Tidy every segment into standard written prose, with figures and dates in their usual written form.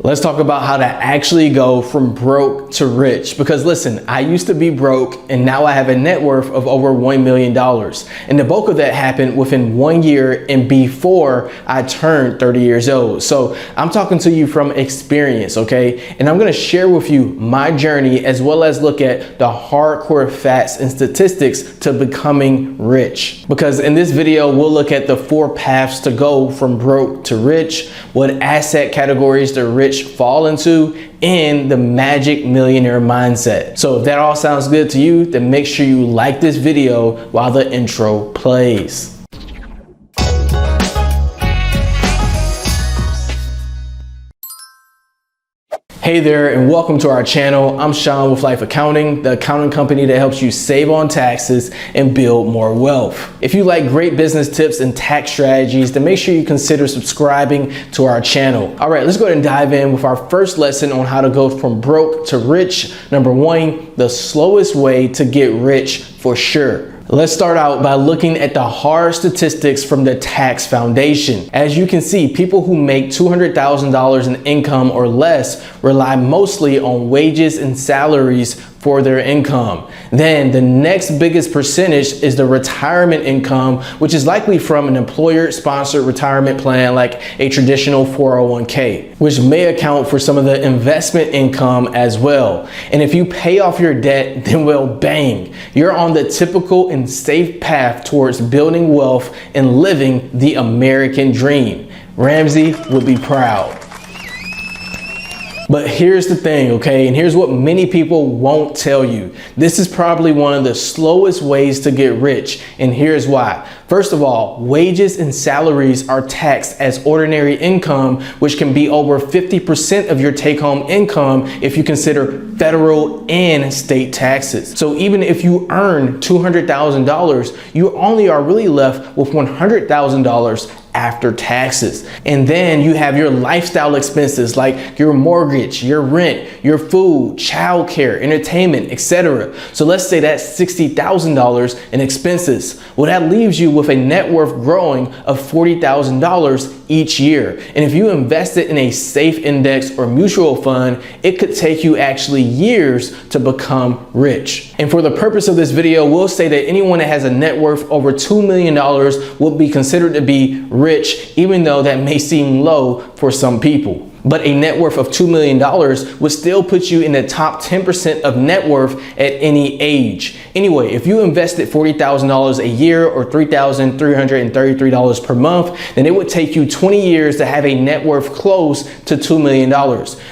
Let's talk about how to actually go from broke to rich. Because listen, I used to be broke and now I have a net worth of over $1 million. And the bulk of that happened within 1 year and before I turned 30 years old. So I'm talking to you from experience, okay? And I'm gonna share with you my journey as well as look at the hardcore facts and statistics to becoming rich. Because in this video, we'll look at the 4 paths to go from broke to rich, what asset categories the rich fall into, and the magic millionaire mindset. So if that all sounds good to you, then make sure you like this video while the intro plays. Hey there, and welcome to our channel. I'm Sean with Life Accounting, the accounting company that helps you save on taxes and build more wealth. If you like great business tips and tax strategies, then make sure you consider subscribing to our channel. All right, let's go ahead and dive in with our first lesson on how to go from broke to rich. Number 1, the slowest way to get rich for sure. Let's start out by looking at the hard statistics from the tax foundation. As you can see, people who make $200,000 in income or less rely mostly on wages and salaries for their income. Then the next biggest percentage is the retirement income, which is likely from an employer-sponsored retirement plan like a traditional 401k, which may account for some of the investment income as well. And if you pay off your debt, then well, bang, you're on the typical and safe path towards building wealth and living the American dream. Ramsey would be proud. But here's the thing, okay? And here's what many people won't tell you. This is probably one of the slowest ways to get rich, and here's why. First of all, wages and salaries are taxed as ordinary income, which can be over 50% of your take-home income if you consider federal and state taxes. So even if you earn $200,000, you only are really left with $100,000 after taxes. And then you have your lifestyle expenses like your mortgage, your rent, your food, childcare, entertainment, etc. So let's say that's $60,000 in expenses. Well, that leaves you with a net worth growing of $40,000 each year. And if you invest it in a safe index or mutual fund, it could take you actually years to become rich. And for the purpose of this video, we'll say that anyone that has a net worth over $2 million will be considered to be rich, even though that may seem low for some people. But a net worth of $2 million would still put you in the top 10% of net worth at any age. Anyway, if you invested $40,000 a year or $3,333 per month, then it would take you 20 years to have a net worth close to $2 million,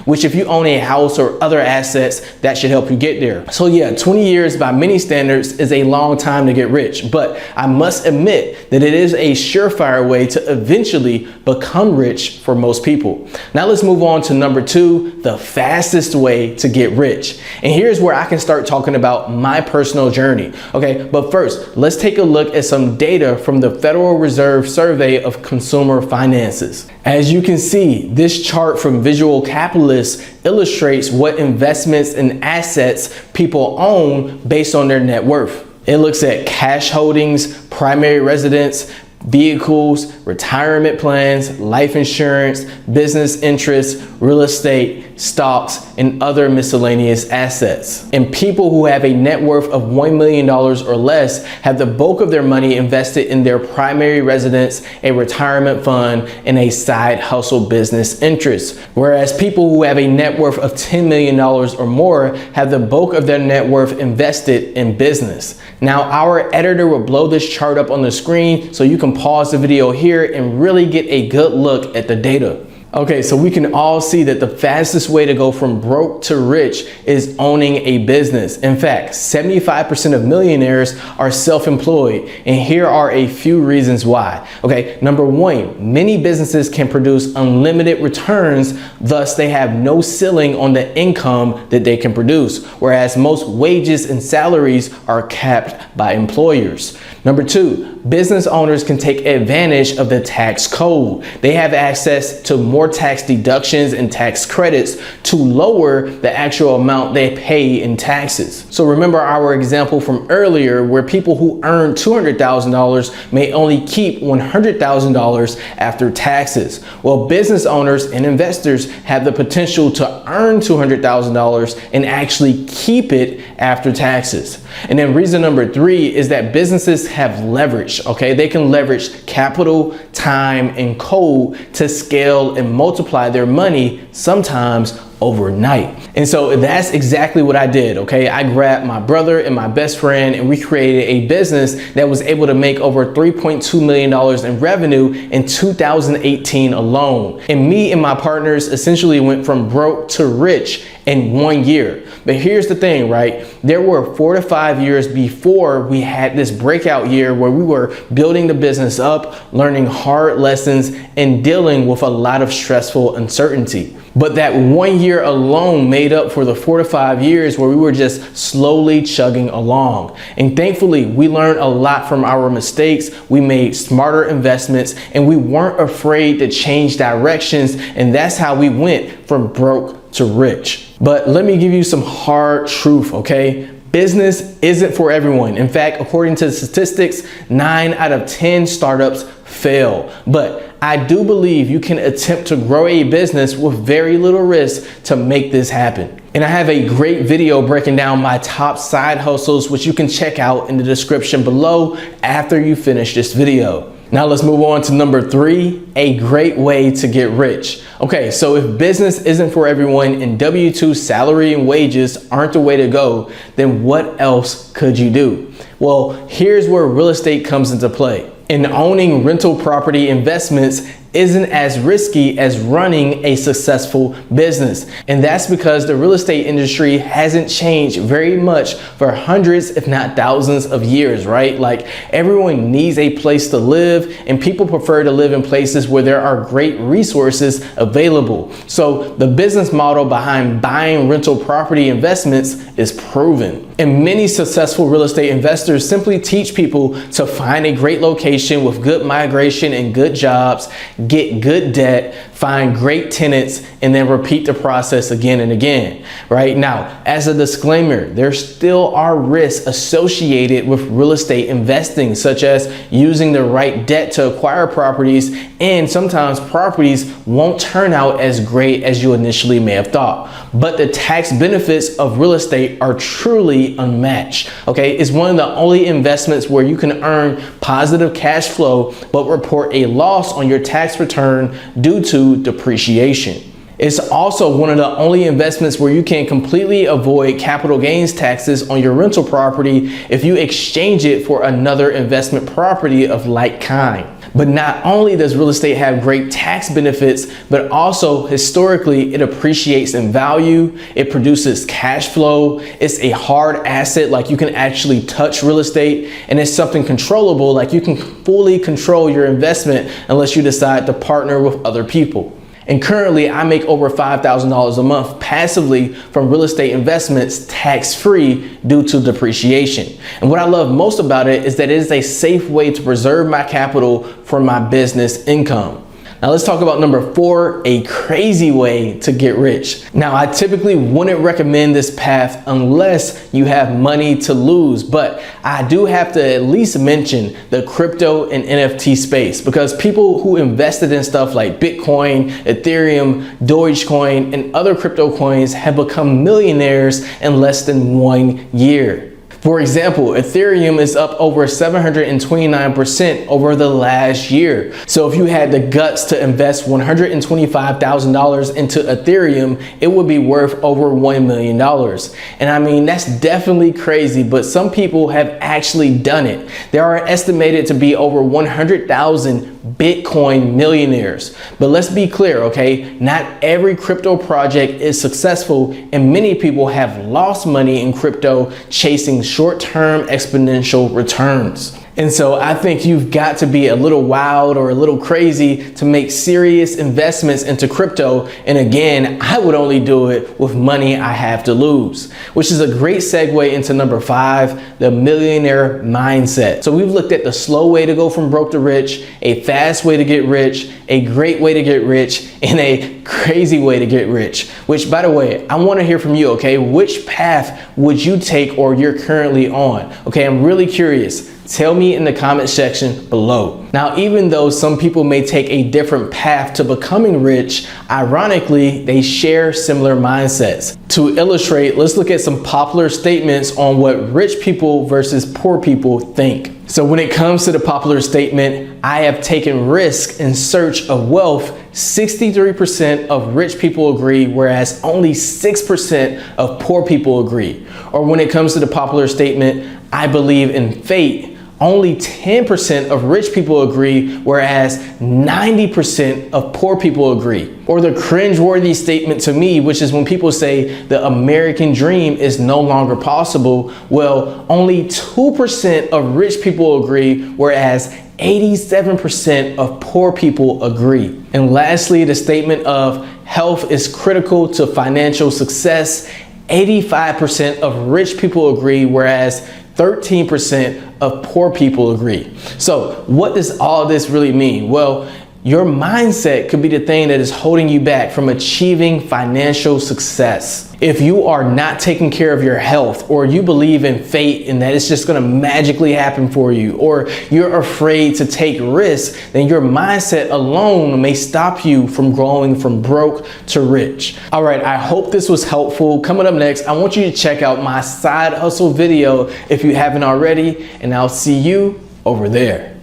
which if you own a house or other assets, that should help you get there. So yeah, 20 years by many standards is a long time to get rich, but I must admit that it is a surefire way to eventually become rich for most people. Now let's move on to number 2, the fastest way to get rich. And here's where I can start talking about my personal journey. Okay, but first, let's take a look at some data from the Federal Reserve Survey of Consumer Finances. As you can see, this chart from Visual Capitalist illustrates what investments and assets people own based on their net worth. It looks at cash holdings, primary residence, vehicles, retirement plans, life insurance, business interests, real estate, stocks, and other miscellaneous assets. And people who have a net worth of $1 million or less have the bulk of their money invested in their primary residence, a retirement fund, and a side hustle business interest. Whereas people who have a net worth of $10 million or more have the bulk of their net worth invested in business. Now, our editor will blow this chart up on the screen so you can pause the video here and really get a good look at the data. Okay, so we can all see that the fastest way to go from broke to rich is owning a business. In fact, 75% of millionaires are self-employed, and here are a few reasons why. Okay, number 1, many businesses can produce unlimited returns, thus they have no ceiling on the income that they can produce, whereas most wages and salaries are capped by employers. Number 2, business owners can take advantage of the tax code. They have access to more tax deductions and tax credits to lower the actual amount they pay in taxes. So remember our example from earlier where people who earn $200,000 may only keep $100,000 after taxes. Well, business owners and investors have the potential to earn $200,000 and actually keep it after taxes. And then reason number 3 is that businesses have leverage, okay? They can leverage capital, time, and code to scale and multiply their money, sometimes overnight. And so that's exactly what I did, okay? I grabbed my brother and my best friend and we created a business that was able to make over $3.2 million in revenue in 2018 alone. And me and my partners essentially went from broke to rich in 1 year. But here's the thing, right? There were 4 to 5 years before we had this breakout year where we were building the business up, learning hard lessons, and dealing with a lot of stressful uncertainty. But that 1 year alone made up for the 4 to 5 years where we were just slowly chugging along. And thankfully, we learned a lot from our mistakes. We made smarter investments and we weren't afraid to change directions. And that's how we went from broke to rich. But let me give you some hard truth, okay? Business isn't for everyone. In fact, according to the statistics, 9 out of 10 startups fail. But I do believe you can attempt to grow a business with very little risk to make this happen. And I have a great video breaking down my top side hustles, which you can check out in the description below after you finish this video. Now let's move on to number 3, a great way to get rich. Okay, so if business isn't for everyone and W-2 salary and wages aren't the way to go, then what else could you do? Well, here's where real estate comes into play. And owning rental property investments isn't as risky as running a successful business. And that's because the real estate industry hasn't changed very much for hundreds, if not thousands of years, right? Like everyone needs a place to live and people prefer to live in places where there are great resources available. So the business model behind buying rental property investments is proven. And many successful real estate investors simply teach people to find a great location with good migration and good jobs, get good debt, find great tenants, and then repeat the process again and again, right? Now, as a disclaimer, there still are risks associated with real estate investing, such as using the right debt to acquire properties, and sometimes properties won't turn out as great as you initially may have thought. But the tax benefits of real estate are truly unmatched, okay? It's one of the only investments where you can earn positive cash flow, but report a loss on your tax return due to depreciation. It's also one of the only investments where you can completely avoid capital gains taxes on your rental property if you exchange it for another investment property of like kind. But not only does real estate have great tax benefits, but also historically it appreciates in value, it produces cash flow, it's a hard asset, like you can actually touch real estate, and it's something controllable, like you can fully control your investment unless you decide to partner with other people. And currently I make over $5,000 a month passively from real estate investments tax-free due to depreciation. And what I love most about it is that it is a safe way to preserve my capital for my business income. Now let's talk about number 4, a crazy way to get rich. Now I typically wouldn't recommend this path unless you have money to lose, but I do have to at least mention the crypto and NFT space because people who invested in stuff like Bitcoin, Ethereum, Dogecoin, and other crypto coins have become millionaires in less than 1 year. For example, Ethereum is up over 729% over the last year. So if you had the guts to invest $125,000 into Ethereum, it would be worth over $1 million. And I mean, that's definitely crazy, but some people have actually done it. There are estimated to be over 100,000 Bitcoin millionaires. But let's be clear, okay? Not every crypto project is successful, and many people have lost money in crypto chasing short-term exponential returns. And so I think you've got to be a little wild or a little crazy to make serious investments into crypto. And again, I would only do it with money I have to lose, which is a great segue into number 5, the millionaire mindset. So we've looked at the slow way to go from broke to rich, a fast way to get rich, a great way to get rich, and a crazy way to get rich, which, by the way, I want to hear from you. Okay, which path would you take or you're currently on? Okay, I'm really curious. Tell me in the comment section below. Now, even though some people may take a different path to becoming rich, ironically, they share similar mindsets. To illustrate, let's look at some popular statements on what rich people versus poor people think. So when it comes to the popular statement, I have taken risk in search of wealth, 63% of rich people agree, whereas only 6% of poor people agree. Or when it comes to the popular statement, I believe in fate, only 10% of rich people agree, whereas 90% of poor people agree. Or the cringeworthy statement to me, which is when people say the American dream is no longer possible. Well, only 2% of rich people agree, whereas 87% of poor people agree. And lastly, the statement of health is critical to financial success. 85% of rich people agree, whereas 13% of poor people agree. So what does all this really mean? Well, your mindset could be the thing that is holding you back from achieving financial success. If you are not taking care of your health, or you believe in fate and that it's just going to magically happen for you, or you're afraid to take risks, then your mindset alone may stop you from growing from broke to rich. All right, I hope this was helpful. Coming up next, I want you to check out my side hustle video if you haven't already, and I'll see you over there.